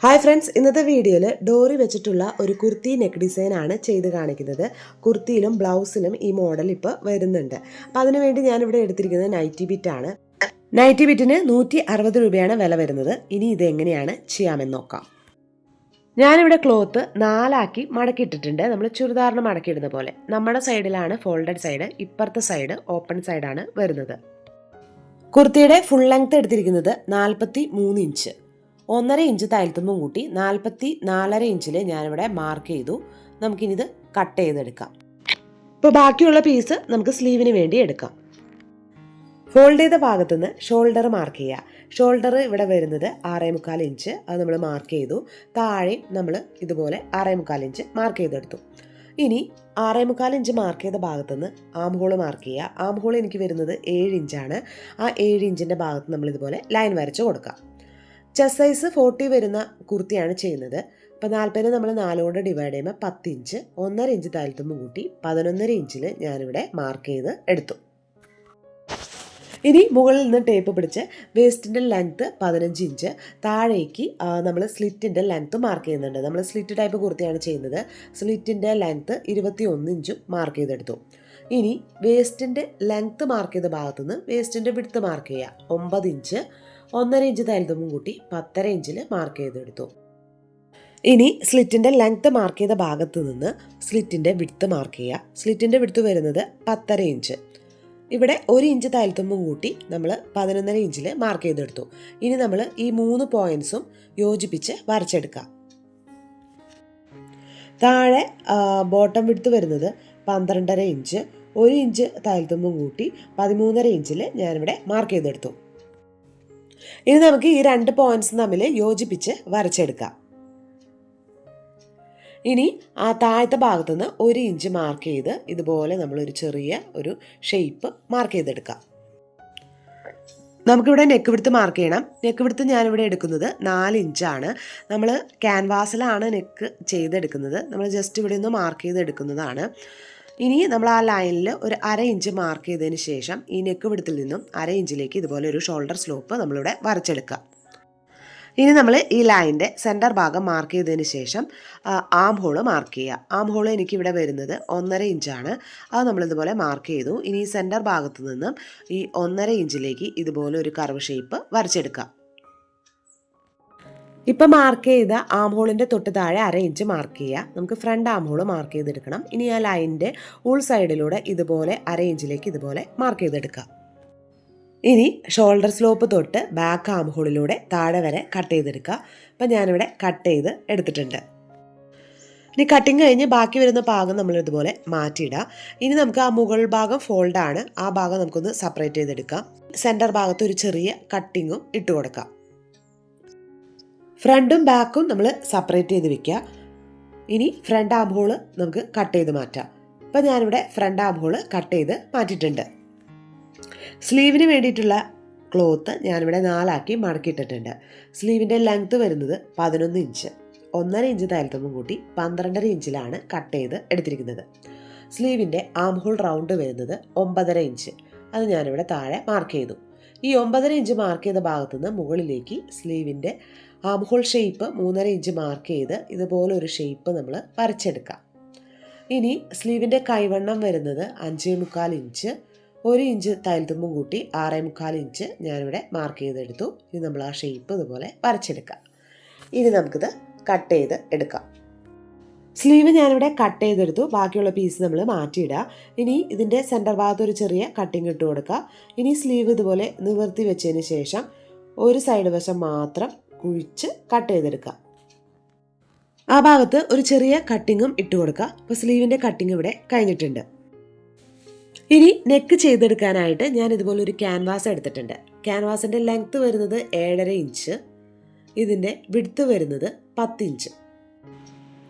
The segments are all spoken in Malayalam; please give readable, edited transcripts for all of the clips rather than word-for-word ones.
ഹായ് ഫ്രണ്ട്സ്, ഇന്നത്തെ വീഡിയോയിൽ ഡോറി വെച്ചിട്ടുള്ള ഒരു കുർത്തി നെക്ക് ഡിസൈനാണ് ചെയ്ത് കാണിക്കുന്നത്. കുർത്തിയിലും ബ്ലൗസിലും ഈ മോഡൽ ഇപ്പോൾ വരുന്നുണ്ട്. അപ്പോൾ അതിനുവേണ്ടി ഞാനിവിടെ എടുത്തിരിക്കുന്നത് നൈറ്റി ബിറ്റാണ്. നൈറ്റി ബിറ്റിന് 160 രൂപയാണ് വില വരുന്നത്. ഇനി ഇതെങ്ങനെയാണ് ചെയ്യാമെന്ന് നോക്കാം. ഞാനിവിടെ ക്ലോത്ത് 4 ആക്കി മടക്കിയിട്ടിട്ടുണ്ട്. നമ്മൾ ചുരിദാറിന് മടക്കിയിടുന്ന പോലെ. നമ്മുടെ സൈഡിലാണ് ഫോൾഡഡ് സൈഡ്, ഇപ്പുറത്തെ സൈഡ് ഓപ്പൺ സൈഡാണ് വരുന്നത്. കുർത്തിയുടെ ഫുൾ ലെങ്ത് എടുത്തിരിക്കുന്നത് 43 ഇഞ്ച്. 1.5 ഇഞ്ച് തയ്യൽത്തുമ്പും കൂട്ടി 44.5 ഇഞ്ചിൽ ഞാനിവിടെ മാർക്ക് ചെയ്തു. നമുക്കിനിത് കട്ട് ചെയ്തെടുക്കാം. ഇപ്പോൾ ബാക്കിയുള്ള പീസ് നമുക്ക് സ്ലീവിന് വേണ്ടി എടുക്കാം. ഫോൾഡ് ചെയ്ത ഭാഗത്തുനിന്ന് ഷോൾഡർ മാർക്ക് ചെയ്യുക. ഷോൾഡർ ഇവിടെ വരുന്നത് 6.25 ഇഞ്ച്, അത് നമ്മൾ മാർക്ക് ചെയ്തു. താഴെയും നമ്മൾ ഇതുപോലെ 6.25 ഇഞ്ച് മാർക്ക് ചെയ്തെടുത്തു. ഇനി 6.25 ഇഞ്ച് മാർക്ക് ചെയ്ത ഭാഗത്തുനിന്ന് ആം ഹോൾ മാർക്ക് ചെയ്യുക. ആം ഹോൾ എനിക്ക് വരുന്നത് 7 ഇഞ്ചാണ്. ആ 7 ഇഞ്ചിൻ്റെ ഭാഗത്ത് നമ്മൾ ഇതുപോലെ ലൈൻ വരച്ച് കൊടുക്കാം. ചെസ്റ്റ് സൈസ് 40 വരുന്ന കുർത്തിയാണ് ചെയ്യുന്നത്. അപ്പോൾ 40 നമ്മൾ 4 കൊണ്ട് ഡിവൈഡ് ചെയ്യുമ്പോൾ 10 ഇഞ്ച്, 1.5 ഇഞ്ച് തയ്യൽത്തുമ്പും കൂട്ടി 11.5 ഇഞ്ചിൽ ഞാനിവിടെ മാർക്ക് ചെയ്ത് എടുത്തു. ഇനി മുകളിൽ നിന്ന് ടേപ്പ് പിടിച്ച് വേസ്റ്റിൻ്റെ ലെങ്ത്ത് 15 ഇഞ്ച്, താഴേക്ക് നമ്മൾ സ്ലിറ്റിൻ്റെ ലെങ്ത്ത് മാർക്ക് ചെയ്യുന്നുണ്ട്. നമ്മൾ സ്ലിറ്റ് ടൈപ്പ് കുർത്തിയാണ് ചെയ്യുന്നത്. സ്ലിറ്റിൻ്റെ ലെങ്ത്ത് 21 ഇഞ്ചും മാർക്ക് ചെയ്തെടുത്തു. ഇനി വേസ്റ്റിൻ്റെ ലെങ്ത്ത് മാർക്ക് ചെയ്ത ഭാഗത്തുനിന്ന് വേസ്റ്റിൻ്റെ വിഡ്ത്ത് മാർക്ക് ചെയ്യുക. 9 ഇഞ്ച്, 1.5 ഇഞ്ച് തയ്യൽത്തുമ്പും കൂട്ടി 10.5 ഇഞ്ചിൽ മാർക്ക് ചെയ്തെടുത്തു. ഇനി സ്ലിറ്റിൻ്റെ ലെങ്ത്ത് മാർക്ക് ചെയ്ത ഭാഗത്ത് നിന്ന് സ്ലിറ്റിൻ്റെ വിഡ്ത്ത് മാർക്ക് ചെയ്യുക. സ്ലിറ്റിൻ്റെ വിഡ്ത്ത് വരുന്നത് 10.5 ഇഞ്ച്. ഇവിടെ 1 ഇഞ്ച് തയ്യൽത്തുമ്പും കൂട്ടി നമ്മൾ 11.5 ഇഞ്ചിൽ മാർക്ക് ചെയ്തെടുത്തു. ഇനി നമ്മൾ ഈ 3 പോയിൻറ്റ്സും യോജിപ്പിച്ച് വരച്ചെടുക്കാം. താഴെ ബോട്ടം വിഡ്ത്ത് വരുന്നത് 12.5 ഇഞ്ച്, 1 ഇഞ്ച് തയ്യൽത്തുമ്പും കൂട്ടി 13.5 ഇഞ്ചിൽ ഞാനിവിടെ മാർക്ക് ചെയ്തെടുത്തു. ഇനി നമുക്ക് ഈ 2 പോയിന്റ്സ് തമ്മിൽ യോജിപ്പിച്ച് വരച്ചെടുക്കാം. ഇനി ആ താഴത്തെ ഭാഗത്തുനിന്ന് 1 ഇഞ്ച് മാർക്ക് ചെയ്ത് ഇതുപോലെ നമ്മളൊരു ചെറിയ ഒരു ഷേപ്പ് മാർക്ക് ചെയ്തെടുക്കാം. നമുക്കിവിടെ നെക്ക് വിഡ്ത്ത് മാർക്ക് ചെയ്യണം. നെക്ക് വിഡ്ത്ത് ഞാനിവിടെ എടുക്കുന്നത് 4 ഇഞ്ചാണ്. നമ്മൾ ക്യാൻവാസിലാണ് നെക്ക് ചെയ്തെടുക്കുന്നത്. നമ്മൾ ജസ്റ്റ് ഇവിടെ നിന്ന് മാർക്ക് ചെയ്തെടുക്കുന്നതാണ്. ഇനി നമ്മൾ ആ ലൈനിൽ ഒരു 1/2 ഇഞ്ച് മാർക്ക് ചെയ്തതിന് ശേഷം ഈ നെക്ക് വിഡ്ത്തിൽ നിന്നും 1/2 ഇഞ്ചിലേക്ക് ഇതുപോലെ ഒരു ഷോൾഡർ സ്ലോപ്പ് നമ്മളിവിടെ വരച്ചെടുക്കുക. ഇനി നമ്മൾ ഈ ലൈനിൻ്റെ സെൻറ്റർ ഭാഗം മാർക്ക് ചെയ്തതിന് ശേഷം ആം ഹോൾ മാർക്ക് ചെയ്യുക. ആം ഹോൾ എനിക്കിവിടെ വരുന്നത് 1.5 ഇഞ്ചാണ്. അത് നമ്മളിതുപോലെ മാർക്ക് ചെയ്തു. ഇനി ഈ സെൻറ്റർ ഭാഗത്തു നിന്നും ഈ 1.5 ഇഞ്ചിലേക്ക് ഇതുപോലെ ഒരു കർവ് ഷേപ്പ് വരച്ചെടുക്കുക. ഇപ്പം മാർക്ക് ചെയ്ത ആം ഹോളിൻ്റെ തൊട്ട് താഴെ 1/2 ഇഞ്ച് മാർക്ക് ചെയ്യുക. നമുക്ക് ഫ്രണ്ട് ആം ഹോൾ മാർക്ക് ചെയ്തെടുക്കണം. ഇനി ആ ലൈനിൻ്റെ ഉൾ സൈഡിലൂടെ ഇതുപോലെ 1/2 ഇഞ്ചിലേക്ക് ഇതുപോലെ മാർക്ക് ചെയ്തെടുക്കുക. ഇനി ഷോൾഡർ സ്ലോപ്പ് തൊട്ട് ബാക്ക് ആം ഹോളിലൂടെ താഴെ വരെ കട്ട് ചെയ്തെടുക്കുക. അപ്പം ഞാനിവിടെ കട്ട് ചെയ്ത് എടുത്തിട്ടുണ്ട്. ഇനി കട്ടിങ് കഴിഞ്ഞ് ബാക്കി വരുന്ന ഭാഗം നമ്മൾ ഇതുപോലെ മാറ്റിയിടുക. ഇനി നമുക്ക് ആ മുകൾ ഭാഗം ഫോൾഡാണ്, ആ ഭാഗം നമുക്കൊന്ന് സെപ്പറേറ്റ് ചെയ്തെടുക്കാം. സെൻറ്റർ ഭാഗത്ത് ഒരു ചെറിയ കട്ടിങ്ങും ഇട്ട് കൊടുക്കാം. ഫ്രണ്ടും ബാക്കും നമ്മൾ സെപ്പറേറ്റ് ചെയ്ത് വെക്കുക. ഇനി ഫ്രണ്ട് ആം ഹോള് നമുക്ക് കട്ട് ചെയ്ത് മാറ്റാം. അപ്പോൾ ഞാനിവിടെ ഫ്രണ്ട് ആം ഹോള് കട്ട് ചെയ്ത് മാറ്റിയിട്ടുണ്ട്. സ്ലീവിന് വേണ്ടിയിട്ടുള്ള ക്ലോത്ത് ഞാനിവിടെ 4 ആക്കി മടക്കിയിട്ടിട്ടുണ്ട്. സ്ലീവിൻ്റെ ലെങ്ത്ത് വരുന്നത് 11 ഇഞ്ച്, 1.5 ഇഞ്ച് തയ്യൽത്തുമ്പും കൂട്ടി 12.5 ഇഞ്ചിലാണ് കട്ട് ചെയ്ത് എടുത്തിരിക്കുന്നത്. സ്ലീവിൻ്റെ ആം ഹോൾ റൗണ്ട് വരുന്നത് 9.5 ഇഞ്ച്, അത് ഞാനിവിടെ താഴെ മാർക്ക് ചെയ്തു. ഈ 9.5 ഇഞ്ച് മാർക്ക് ചെയ്ത ഭാഗത്തുനിന്ന് മുകളിലേക്ക് സ്ലീവിൻ്റെ arm hole shape 3.5 inch mark ചെയ്ത് ഇതുപോലെ ഒരു ഷേപ്പ് നമ്മൾ വരച്ചെടുക്കാം. ഇനി സ്ലീവിൻ്റെ കൈവണ്ണം വരുന്നത് 5.25 ഇഞ്ച്, 1 ഇഞ്ച് തയ്യൽത്തുമ്പും കൂട്ടി 6.25 ഇഞ്ച് ഞാനിവിടെ മാർക്ക് ചെയ്തെടുത്തു. ഇനി നമ്മൾ ആ ഷേപ്പ് ഇതുപോലെ വരച്ചെടുക്കാം. ഇനി നമുക്കിത് കട്ട് ചെയ്ത് എടുക്കാം. സ്ലീവ് ഞാനിവിടെ കട്ട് ചെയ്തെടുത്തു. ബാക്കിയുള്ള പീസ് നമ്മൾ മാറ്റിയിടുക. ഇനി ഇതിൻ്റെ സെൻറ്റർ ഭാഗത്ത് ഒരു ചെറിയ കട്ടിങ് ഇട്ട് കൊടുക്കുക. ഇനി സ്ലീവ് ഇതുപോലെ നിവർത്തി വെച്ചതിന് ശേഷം ഒരു സൈഡ് വശം മാത്രം കുഴിച്ച് കട്ട് ചെയ്തെടുക്കുക. ആ ഭാഗത്ത് ഒരു ചെറിയ കട്ടിങ്ങും ഇട്ട് കൊടുക്കുക. അപ്പോൾ സ്ലീവിൻ്റെ കട്ടിങ് ഇവിടെ കഴിഞ്ഞിട്ടുണ്ട്. ഇനി നെക്ക് ചെയ്തെടുക്കാനായിട്ട് ഞാൻ ഇതുപോലെ ഒരു ക്യാൻവാസ് എടുത്തിട്ടുണ്ട്. ക്യാൻവാസിൻ്റെ ലെങ്ത്ത് വരുന്നത് 7.5 ഇഞ്ച്, ഇതിൻ്റെ വിഡ്ത്ത് വരുന്നത് 10 ഇഞ്ച്.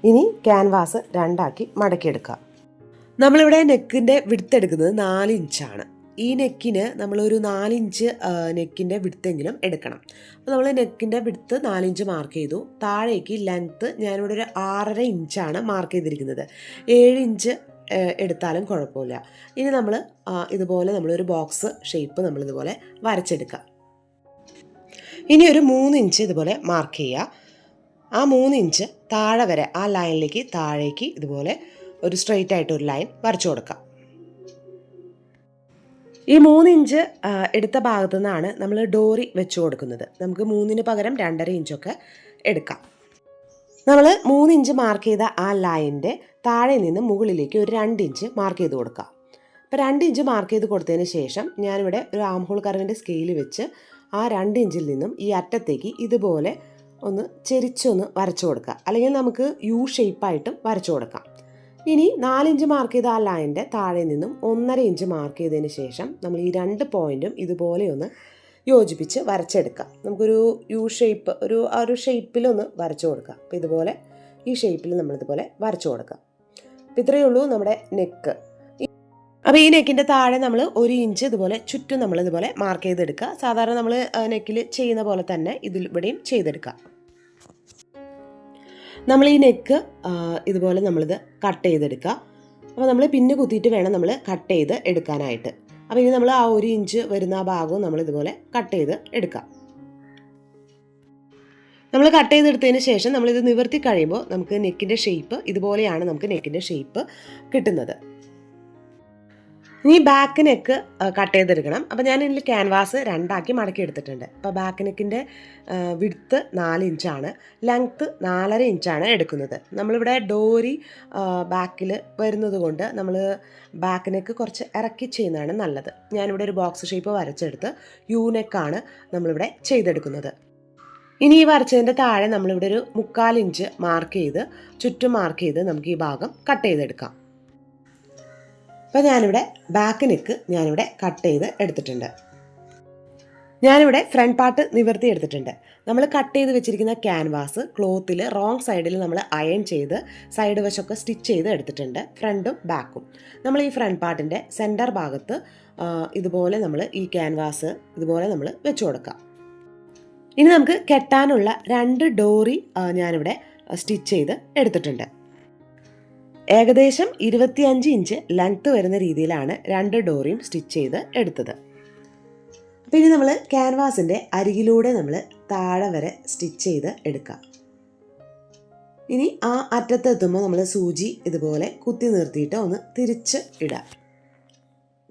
ഇനി ക്യാൻവാസ് 2 ആക്കി മടക്കിയെടുക്കുക. നമ്മളിവിടെ നെക്കിൻ്റെ വിഡ്ത്ത് എടുക്കുന്നത് 4 ഇഞ്ചാണ്. ഈ നെക്കിന് നമ്മളൊരു 4 ഇഞ്ച് നെക്കിൻ്റെ വിഡ്ത്തെങ്കിലും എടുക്കണം. അപ്പോൾ നമ്മൾ നെക്കിൻ്റെ വിഡ്ത്ത് 4 ഇഞ്ച് മാർക്ക് ചെയ്തു. താഴേക്ക് ലെങ്ത്ത് ഞാനിവിടെ ഒരു 6.5 ഇഞ്ചാണ് മാർക്ക് ചെയ്തിരിക്കുന്നത്. 7 ഇഞ്ച് എടുത്താലും കുഴപ്പമില്ല. ഇനി നമ്മൾ ഇതുപോലെ നമ്മളൊരു ബോക്സ് ഷേപ്പ് നമ്മളിതുപോലെ വരച്ചെടുക്കുക. ഇനി ഒരു 3 ഇഞ്ച് ഇതുപോലെ മാർക്ക് ചെയ്യുക. ആ 3 ഇഞ്ച് താഴെ വരെ ആ ലൈനിലേക്ക് താഴേക്ക് ഇതുപോലെ ഒരു സ്ട്രെയിറ്റ് ആയിട്ട് ഒരു ലൈൻ വരച്ചു കൊടുക്കാം. ഈ 3 ഇഞ്ച് എടുത്ത ഭാഗത്തു നിന്നാണ് നമ്മൾ ഡോറി വെച്ച് കൊടുക്കുന്നത്. നമുക്ക് 3-ന് പകരം 2.5 ഇഞ്ചൊക്കെ എടുക്കാം. നമ്മൾ 3 ഇഞ്ച് മാർക്ക് ചെയ്ത ആ ലൈനിൻ്റെ താഴെ നിന്ന് മുകളിലേക്ക് ഒരു 2 ഇഞ്ച് മാർക്ക് ചെയ്ത് കൊടുക്കാം. അപ്പോൾ 2 ഇഞ്ച് മാർക്ക് ചെയ്ത് കൊടുത്തതിന് ശേഷം ഞാനിവിടെ ഒരു ആം ഹോൾ കർവിൻ്റെ സ്കെയിൽ വെച്ച് ആ 2 ഇഞ്ചിൽ നിന്നും ഈ അറ്റത്തേക്ക് ഇതുപോലെ ഒന്ന് ചെരിച്ചൊന്ന് വരച്ചു കൊടുക്കുക. അല്ലെങ്കിൽ നമുക്ക് യു ഷേപ്പായിട്ടും വരച്ചു കൊടുക്കാം. ഇനി 4 ഇഞ്ച് മാർക്ക് ചെയ്ത ആ ലൈനിൻ്റെ താഴെ നിന്നും 1.5 ഇഞ്ച് മാർക്ക് ചെയ്തതിന് ശേഷം നമ്മൾ ഈ 2 പോയിൻറ്റും ഇതുപോലെ ഒന്ന് യോജിപ്പിച്ച് വരച്ചെടുക്കാം. നമുക്കൊരു യു ഷേപ്പ് ഒരു ഷേപ്പിലൊന്ന് വരച്ചു കൊടുക്കാം. അപ്പോൾ ഇതുപോലെ ഈ ഷേപ്പിൽ നമ്മളിതുപോലെ വരച്ചു കൊടുക്കാം. അപ്പോൾ ഇത്രയേ ഉള്ളൂ നമ്മുടെ നെക്ക്. അപ്പോൾ ഈ നെക്കിൻ്റെ താഴെ നമ്മൾ 1 ഇഞ്ച് ഇതുപോലെ ചുറ്റും നമ്മളിതുപോലെ മാർക്ക് ചെയ്തെടുക്കുക. സാധാരണ നമ്മൾ നെക്കിൽ ചെയ്യുന്ന പോലെ തന്നെ ഇവിടെയും ചെയ്തെടുക്കുക. നമ്മൾ ഈ നെക്ക് ഇതുപോലെ നമ്മളിത് കട്ട് ചെയ്തെടുക്കുക. അപ്പോൾ നമ്മൾ പിന്ന് കുത്തിയിട്ട് വേണം നമ്മൾ കട്ട് ചെയ്ത് എടുക്കാനായിട്ട്. അപ്പോൾ ഇനി നമ്മൾ ആ 1 ഇഞ്ച് വരുന്ന ആ ഭാഗവും നമ്മളിതുപോലെ കട്ട് ചെയ്ത് എടുക്കാം. നമ്മൾ കട്ട് ചെയ്തെടുത്തതിന് ശേഷം നമ്മളിത് നിവർത്തി കഴിയുമ്പോൾ നമുക്ക് നെക്കിൻ്റെ ഷേപ്പ് ഇതുപോലെയാണ് നമുക്ക് നെക്കിൻ്റെ ഷേപ്പ് കിട്ടുന്നത്. ഇനി ബാക്ക് നെക്ക് കട്ട് ചെയ്തെടുക്കണം. അപ്പോൾ ഞാൻ ഇതിൽ ക്യാൻവാസ് 2 മടക്കി എടുത്തിട്ടുണ്ട്. അപ്പോൾ ബാക്ക് നെക്കിൻ്റെ വിഡ്ത്ത് 4 ഇഞ്ചാണ്, ലെങ്ത്ത് 4.5 ഇഞ്ചാണ് എടുക്കുന്നത്. നമ്മളിവിടെ ഡോറി ബാക്കിൽ വരുന്നത് കൊണ്ട് നമ്മൾ ബാക്ക് നെക്ക് കുറച്ച് ഇറക്കി ചെയ്യുന്നതാണ് നല്ലത്. ഞാനിവിടെ ഒരു ബോക്സ് ഷേപ്പ് വരച്ചെടുത്ത് യു നെക്കാണ് നമ്മളിവിടെ ചെയ്തെടുക്കുന്നത്. ഇനി ഈ വരച്ചതിൻ്റെ താഴെ നമ്മളിവിടെ ഒരു 3/4 ഇഞ്ച് മാർക്ക് ചെയ്ത് ചുറ്റും മാർക്ക് ചെയ്ത് നമുക്ക് ഈ ഭാഗം കട്ട് ചെയ്തെടുക്കാം. അപ്പോൾ ഞാനിവിടെ ബാക്ക് നെക്ക് കട്ട് ചെയ്ത് എടുത്തിട്ടുണ്ട്. ഞാനിവിടെ ഫ്രണ്ട് പാർട്ട് നിവർത്തി എടുത്തിട്ടുണ്ട്. നമ്മൾ കട്ട് ചെയ്ത് വെച്ചിരിക്കുന്ന ക്യാൻവാസ് ക്ലോത്തിൽ റോങ് സൈഡിൽ നമ്മൾ അയൺ ചെയ്ത് സൈഡ് വശമൊക്കെ സ്റ്റിച്ച് ചെയ്ത് എടുത്തിട്ടുണ്ട്, ഫ്രണ്ടും ബാക്കും. നമ്മൾ ഈ ഫ്രണ്ട് പാർട്ടിൻ്റെ സെൻറ്റർ ഭാഗത്ത് ഇതുപോലെ നമ്മൾ ഈ ക്യാൻവാസ് ഇതുപോലെ നമ്മൾ വെച്ച് കൊടുക്കാം. ഇനി നമുക്ക് കെട്ടാനുള്ള 2 ഡോറി ഞാനിവിടെ സ്റ്റിച്ച് ചെയ്ത് എടുത്തിട്ടുണ്ട്. ഏകദേശം 25 ഇഞ്ച് ലെങ്ത്ത് വരുന്ന രീതിയിലാണ് 2 ഡോറിയും സ്റ്റിച്ച് ചെയ്ത് എടുത്തത്. അപ്പോൾ ഇനി നമ്മൾ ക്യാൻവാസിൻ്റെ അരികിലൂടെ നമ്മൾ താഴെ വരെ സ്റ്റിച്ച് ചെയ്ത് എടുക്കാം. ഇനി ആ അറ്റത്തെത്തുമ്പോൾ നമ്മൾ സൂചി ഇതുപോലെ കുത്തി നിർത്തിയിട്ട് ഒന്ന് തിരിച്ച് ഇടാം.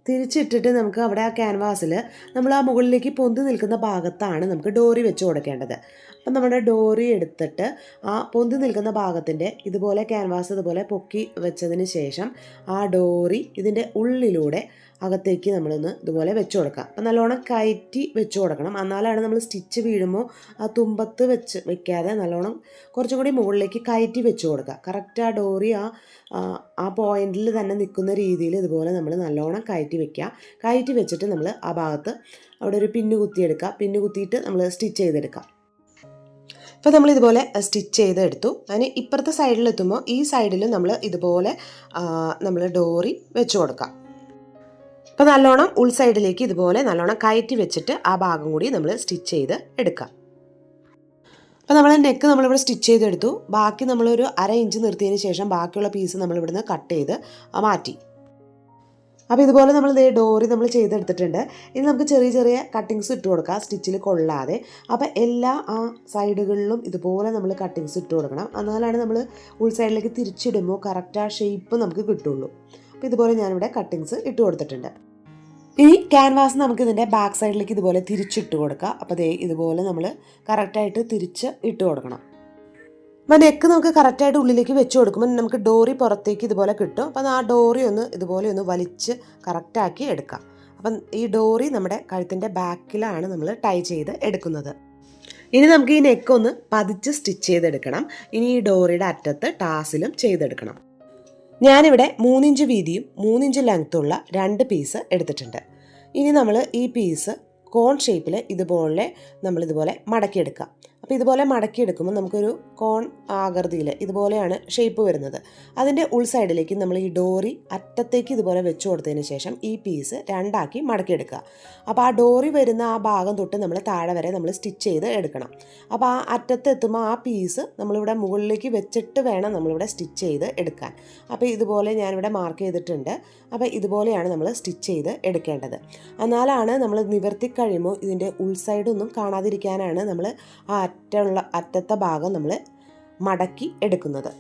തിരിച്ചിട്ടിട്ട് നമുക്ക് അവിടെ ആ ക്യാൻവാസിൽ നമ്മൾ ആ മുകളിലേക്ക് പൊന്തി നിൽക്കുന്ന ഭാഗത്താണ് നമുക്ക് ഡോറി വെച്ച് കൊടുക്കേണ്ടത്. അപ്പം നമ്മുടെ ഡോറി എടുത്തിട്ട് ആ പൊന്തി നിൽക്കുന്ന ഭാഗത്തിൻ്റെ ഇതുപോലെ ക്യാൻവാസ് ഇതുപോലെ പൊക്കി വെച്ചതിന് ശേഷം ആ ഡോറി ഇതിൻ്റെ ഉള്ളിലൂടെ അകത്തേക്ക് നമ്മളൊന്ന് ഇതുപോലെ വെച്ച് കൊടുക്കാം. അപ്പം നല്ലോണം കയറ്റി വെച്ച് കൊടുക്കണം. എന്നാലാണ് നമ്മൾ സ്റ്റിച്ച് വീഴുമ്പോൾ ആ തുമ്പത്ത് വെക്കാതെ നല്ലോണം കുറച്ചും കൂടി മുകളിലേക്ക് കയറ്റി വെച്ച് കൊടുക്കുക. കറക്റ്റ് ആ ഡോറി ആ പോയിന്റിൽ തന്നെ നിൽക്കുന്ന രീതിയിൽ ഇതുപോലെ നമ്മൾ നല്ലോണം കയറ്റി വെക്കുക. കയറ്റി വെച്ചിട്ട് നമ്മൾ ആ ഭാഗത്ത് അവിടെ ഒരു പിന്ന് കുത്തിയെടുക്കുക. പിന്ന് കുത്തിയിട്ട് നമ്മൾ സ്റ്റിച്ച് ചെയ്തെടുക്കാം. ഇപ്പോൾ നമ്മൾ ഇതുപോലെ സ്റ്റിച്ച് ചെയ്തെടുത്തു. അതിന് ഇപ്പുറത്തെ സൈഡിലെത്തുമ്പോൾ ഈ സൈഡിൽ നമ്മൾ ഇതുപോലെ നമ്മൾ ഡോറി വെച്ച് കൊടുക്കാം. അപ്പോൾ നല്ലോണം ഉൾസൈഡിലേക്ക് ഇതുപോലെ നല്ലോണം കയറ്റി വെച്ചിട്ട് ആ ഭാഗം കൂടി നമ്മൾ സ്റ്റിച്ച് ചെയ്ത് എടുക്കാം. അപ്പോൾ നമ്മൾ നെക്ക് നമ്മളിവിടെ സ്റ്റിച്ച് ചെയ്തെടുത്തു. ബാക്കി നമ്മളൊരു 1/2 ഇഞ്ച് നിർത്തിയതിന് ശേഷം ബാക്കിയുള്ള പീസ് നമ്മളിവിടുന്ന് കട്ട് ചെയ്ത് മാറ്റി. അപ്പോൾ ഇതുപോലെ നമ്മൾ ഡോറി നമ്മൾ ചെയ്തെടുത്തിട്ടുണ്ട്. ഇനി നമുക്ക് ചെറിയ ചെറിയ കട്ടിങ്സ് ഇട്ട് കൊടുക്കാം, സ്റ്റിച്ചിൽ കൊള്ളാതെ. അപ്പോൾ എല്ലാ ആ സൈഡുകളിലും ഇതുപോലെ നമ്മൾ കട്ടിങ്സ് ഇട്ട് കൊടുക്കണം. എന്നാലാണ് നമ്മൾ ഉൾസൈഡിലേക്ക് തിരിച്ചിടുമ്പോൾ കറക്റ്റ് ആ ഷേപ്പ് നമുക്ക് കിട്ടുള്ളൂ. അപ്പോൾ ഇതുപോലെ ഞാനിവിടെ കട്ടിങ്സ് ഇട്ട് കൊടുത്തിട്ടുണ്ട്. ഈ ക്യാൻവാസ് നമുക്ക് ഇതിൻ്റെ ബാക്ക് സൈഡിലേക്ക് ഇതുപോലെ തിരിച്ചിട്ട് കൊടുക്കുക. അപ്പോൾ ഇതുപോലെ നമ്മൾ കറക്റ്റായിട്ട് തിരിച്ച് ഇട്ട് കൊടുക്കണം. അപ്പോൾ നെക്ക് നമുക്ക് കറക്റ്റായിട്ട് ഉള്ളിലേക്ക് വെച്ച് കൊടുക്കുമ്പോൾ നമുക്ക് ഡോറി പുറത്തേക്ക് ഇതുപോലെ കിട്ടും. അപ്പം ആ ഡോറി ഇതുപോലെ ഒന്ന് വലിച്ച് കറക്റ്റാക്കി എടുക്കാം. അപ്പം ഈ ഡോറി നമ്മുടെ കഴുത്തിൻ്റെ ബാക്കിലാണ് നമ്മൾ ടൈ ചെയ്ത് എടുക്കുന്നത്. ഇനി നമുക്ക് ഈ നെക്ക് ഒന്ന് പതിച്ച് സ്റ്റിച്ച് ചെയ്തെടുക്കണം. ഇനി ഈ ഡോറിയുടെ അറ്റത്ത് ടാസിലും ചെയ്തെടുക്കണം. ഞാനിവിടെ 3 ഇഞ്ച് വീതിയും 3 ഇഞ്ച് ലെങ്ത്തുള്ള 2 പീസ് എടുത്തിട്ടുണ്ട്. ഇനി നമ്മൾ ഈ പീസ് കോൺ ഷേപ്പിൽ ഇതുപോലെ നമ്മളിതുപോലെ മടക്കിയെടുക്കാം. അപ്പോൾ ഇതുപോലെ മടക്കിയെടുക്കുമ്പോൾ നമുക്കൊരു കോൺ ആകൃതിയിൽ ഇതുപോലെയാണ് ഷേപ്പ് വരുന്നത്. അതിൻ്റെ ഉൾസൈഡിലേക്ക് നമ്മൾ ഈ ഡോറി അറ്റത്തേക്ക് ഇതുപോലെ വെച്ച് കൊടുത്തതിന് ശേഷം ഈ പീസ് 2 മടക്കിയെടുക്കുക. അപ്പോൾ ആ ഡോറി വരുന്ന ആ ഭാഗം തൊട്ട് നമ്മൾ താഴെ വരെ നമ്മൾ സ്റ്റിച്ച് ചെയ്ത് എടുക്കണം. അപ്പോൾ ആ അറ്റത്തെത്തുമ്പോൾ ആ പീസ് നമ്മളിവിടെ മുകളിലേക്ക് വെച്ചിട്ട് വേണം നമ്മളിവിടെ സ്റ്റിച്ച് ചെയ്ത് എടുക്കാൻ. അപ്പോൾ ഇതുപോലെ ഞാനിവിടെ മാർക്ക് ചെയ്തിട്ടുണ്ട്. അപ്പോൾ ഇതുപോലെയാണ് നമ്മൾ സ്റ്റിച്ച് ചെയ്ത് എടുക്കേണ്ടത്. എന്നാലാണ് നമ്മൾ നിവർത്തി കഴിയുമ്പോൾ ഇതിൻ്റെ ഉൾസൈഡൊന്നും കാണാതിരിക്കാനാണ് നമ്മൾ ആ അറ്റത്തെ ഭാഗം നമ്മൾ മടക്കി എടുക്കുന്നത്.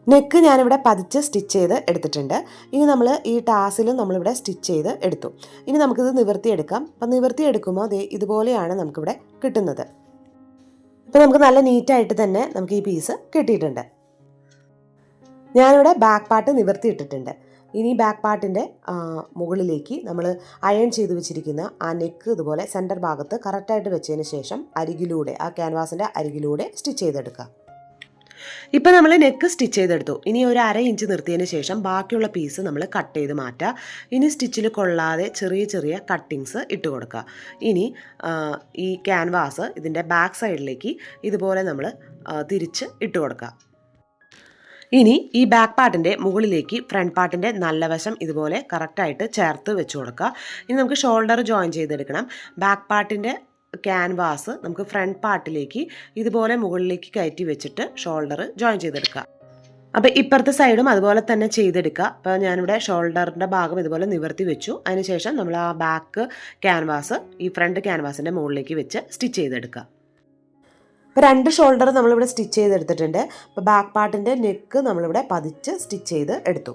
നെക്ക് ഞാനിവിടെ പതിച്ച് സ്റ്റിച്ച് ചെയ്ത് എടുത്തിട്ടുണ്ട്. ഇനി നമ്മൾ ഈ ടാസിലും നമ്മളിവിടെ സ്റ്റിച്ച് ചെയ്ത് എടുത്തു. ഇനി നമുക്കിത് നിവർത്തിയെടുക്കാം. അപ്പം നിവർത്തിയെടുക്കുമ്പോൾ ദേ ഇതുപോലെയാണ് നമുക്കിവിടെ കിട്ടുന്നത്. ഇപ്പോൾ നമുക്ക് നല്ല നീറ്റായിട്ട് തന്നെ നമുക്ക് ഈ പീസ് കിട്ടിയിട്ടുണ്ട്. ഞാനിവിടെ ബാക്ക് പാർട്ട് നിവർത്തിയിട്ടിട്ടുണ്ട്. ഇനി ബാക്ക് പാർട്ടിൻ്റെ മുകളിലേക്ക് നമ്മൾ അയൺ ചെയ്ത് വെച്ചിരിക്കുന്ന ആ നെക്ക് ഇതുപോലെ സെൻറ്റർ ഭാഗത്ത് കറക്റ്റായിട്ട് വെച്ചതിന് ശേഷം അരികിലൂടെ ആ ക്യാൻവാസിൻ്റെ അരികിലൂടെ സ്റ്റിച്ച് ചെയ്തെടുക്കുക. ഇപ്പം നമ്മൾ നെക്ക് സ്റ്റിച്ച് ചെയ്തെടുത്തു. ഇനി ഒരു 1/2 ഇഞ്ച് നിർത്തിയതിന് ശേഷം ബാക്കിയുള്ള പീസ് നമ്മൾ കട്ട് ചെയ്ത് മാറ്റുക. ഇനി സ്റ്റിച്ചിൽ കൊള്ളാതെ ചെറിയ ചെറിയ കട്ടിങ്സ് ഇട്ട് കൊടുക്കുക. ഇനി ഈ ക്യാൻവാസ് ഇതിൻ്റെ ബാക്ക് സൈഡിലേക്ക് ഇതുപോലെ നമ്മൾ തിരിച്ച് ഇട്ട് കൊടുക്കുക. ഇനി ഈ ബാക്ക് പാർട്ടിൻ്റെ മുകളിലേക്ക് ഫ്രണ്ട് പാർട്ടിൻ്റെ നല്ല വശം ഇതുപോലെ കറക്റ്റായിട്ട് ചേർത്ത് വെച്ച് കൊടുക്കുക. ഇനി നമുക്ക് ഷോൾഡർ ജോയിൻ ചെയ്തെടുക്കണം. ബാക്ക് പാർട്ടിൻ്റെ ക്യാൻവാസ് നമുക്ക് ഫ്രണ്ട് പാർട്ടിലേക്ക് ഇതുപോലെ മുകളിലേക്ക് കയറ്റി വെച്ചിട്ട് ഷോൾഡർ ജോയിൻ ചെയ്തെടുക്കുക. അപ്പോൾ ഇപ്പുറത്തെ സൈഡും അതുപോലെ തന്നെ ചെയ്തെടുക്കുക. അപ്പോൾ ഞാനിവിടെ ഷോൾഡറിൻ്റെ ഭാഗം ഇതുപോലെ നിവർത്തി വെച്ചു. അതിനുശേഷം നമ്മൾ ആ ബാക്ക് ക്യാൻവാസ് ഈ ഫ്രണ്ട് ക്യാൻവാസിൻ്റെ മുകളിലേക്ക് വെച്ച് സ്റ്റിച്ച് ചെയ്തെടുക്കുക. ഇപ്പോൾ 2 ഷോൾഡർ നമ്മളിവിടെ സ്റ്റിച്ച് ചെയ്തെടുത്തിട്ടുണ്ട്. അപ്പോൾ ബാക്ക് പാർട്ടിൻ്റെ നെക്ക് നമ്മളിവിടെ പതിച്ച് സ്റ്റിച്ച് ചെയ്ത് എടുത്തു.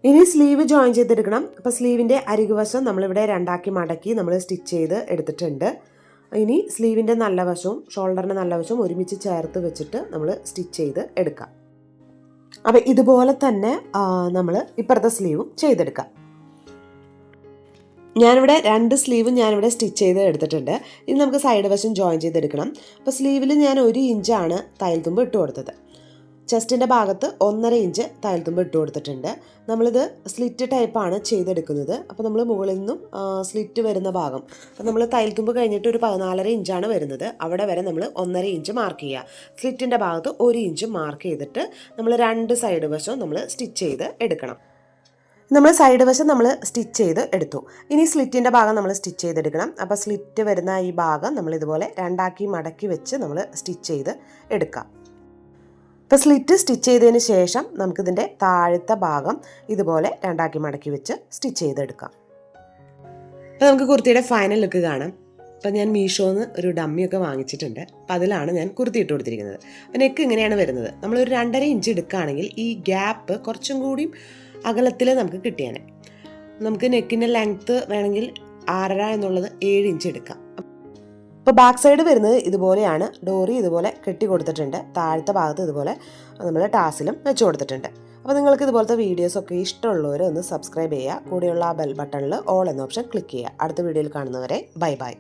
ഇനി സ്ലീവ് ജോയിൻ ചെയ്തെടുക്കണം. അപ്പോൾ സ്ലീവിൻ്റെ അരികുവശം നമ്മളിവിടെ 2ആക്കി മടക്കി നമ്മൾ സ്റ്റിച്ച് ചെയ്ത് എടുത്തിട്ടുണ്ട്. ഇനി സ്ലീവിൻ്റെ നല്ല വശവും ഷോൾഡറിൻ്റെ നല്ല വശവും ഒരുമിച്ച് ചേർത്ത് വെച്ചിട്ട് നമ്മൾ സ്റ്റിച്ച് ചെയ്ത് എടുക്കാം. അപ്പോൾ ഇതുപോലെ തന്നെ നമ്മൾ ഇപ്പുറത്തെ സ്ലീവും ചെയ്തെടുക്കാം. ഞാനിവിടെ 2 സ്ലീവും ഞാനിവിടെ സ്റ്റിച്ച് ചെയ്ത് എടുത്തിട്ടുണ്ട്. ഇനി നമുക്ക് സൈഡ് വശം ജോയിൻ ചെയ്തെടുക്കണം. അപ്പോൾ സ്ലീവിൽ ഞാൻ 1 ഇഞ്ചാണ് തയ്യൽത്തുമ്പ് ഇട്ട് കൊടുത്തത്. ചെസ്റ്റിൻ്റെ ഭാഗത്ത് 1.5 ഇഞ്ച് തയ്യൽത്തുമ്പ് ഇട്ട് കൊടുത്തിട്ടുണ്ട്. നമ്മളിത് സ്ലിറ്റ് ടൈപ്പാണ് ചെയ്തെടുക്കുന്നത്. അപ്പോൾ നമ്മൾ മുകളിൽ നിന്നും സ്ലിറ്റ് വരുന്ന ഭാഗം അപ്പോൾ നമ്മൾ തയ്യൽത്തുമ്പ് കഴിഞ്ഞിട്ട് ഒരു 14.5 ഇഞ്ചാണ് വരുന്നത്. അവിടെ വരെ നമ്മൾ 1.5 ഇഞ്ച് മാർക്ക് ചെയ്യുക. സ്ലിറ്റിൻ്റെ ഭാഗത്ത് 1 ഇഞ്ച് മാർക്ക് ചെയ്തിട്ട് നമ്മൾ 2 സൈഡ് വശവും നമ്മൾ സ്റ്റിച്ച് ചെയ്ത് എടുക്കണം. നമ്മൾ സൈഡ് വശം നമ്മൾ സ്റ്റിച്ച് ചെയ്ത് എടുത്തു. ഇനി സ്ലിറ്റിൻ്റെ ഭാഗം നമ്മൾ സ്റ്റിച്ച് ചെയ്തെടുക്കണം. അപ്പോൾ സ്ലിറ്റ് വരുന്ന ഈ ഭാഗം നമ്മൾ ഇതുപോലെ 2ആക്കി മടക്കി വെച്ച് നമ്മൾ സ്റ്റിച്ച് ചെയ്ത് എടുക്കാം. ഇപ്പോൾ സ്ലിറ്റ് സ്റ്റിച്ച് ചെയ്തതിന് ശേഷം നമുക്കിതിൻ്റെ താഴത്തെ ഭാഗം ഇതുപോലെ 2ആക്കി മടക്കി വെച്ച് സ്റ്റിച്ച് ചെയ്തെടുക്കാം. അപ്പോൾ നമുക്ക് കുർത്തിയുടെ ഫൈനൽ ലുക്ക് കാണാം. അപ്പോൾ ഞാൻ മീഷോന്ന് ഒരു ഡമ്മിയൊക്കെ വാങ്ങിച്ചിട്ടുണ്ട്. അപ്പോൾ അതിലാണ് ഞാൻ കുർത്തി ഇട്ട് കൊടുത്തിരിക്കുന്നത്. നെക്ക് ഇങ്ങനെയാണ് വരുന്നത്. നമ്മളൊരു 2.5 ഇഞ്ച് എടുക്കുകയാണെങ്കിൽ ഈ ഗ്യാപ്പ് കുറച്ചും കൂടി അകലത്തിൽ നമുക്ക് കിട്ടിയാൽ നമുക്ക് നെക്കിൻ്റെ ലെങ്ത്ത് വേണമെങ്കിൽ 6.5 എന്നുള്ളത് 7 ഇഞ്ച് എടുക്കാം. അപ്പോൾ ബാക്ക് സൈഡ് വരുന്നത് ഇതുപോലെയാണ്. ഡോറി ഇതുപോലെ കെട്ടി കൊടുത്തിട്ടുണ്ട്. താഴത്തെ ഭാഗത്ത് ഇതുപോലെ നമ്മൾ ടാസിലും വെച്ച് കൊടുത്തിട്ടുണ്ട്. അപ്പോൾ നിങ്ങൾക്ക് ഇതുപോലത്തെ വീഡിയോസൊക്കെ ഇഷ്ടമുള്ളവർ ഒന്ന് സബ്സ്ക്രൈബ് ചെയ്യുക. കൂടെയുള്ള ആ ബെൽ ബട്ടണിൽ ഓൾ എന്ന ഓപ്ഷൻ ക്ലിക്ക് ചെയ്യുക. അടുത്ത വീഡിയോയിൽ കാണുന്നവരെ ബൈ ബൈ.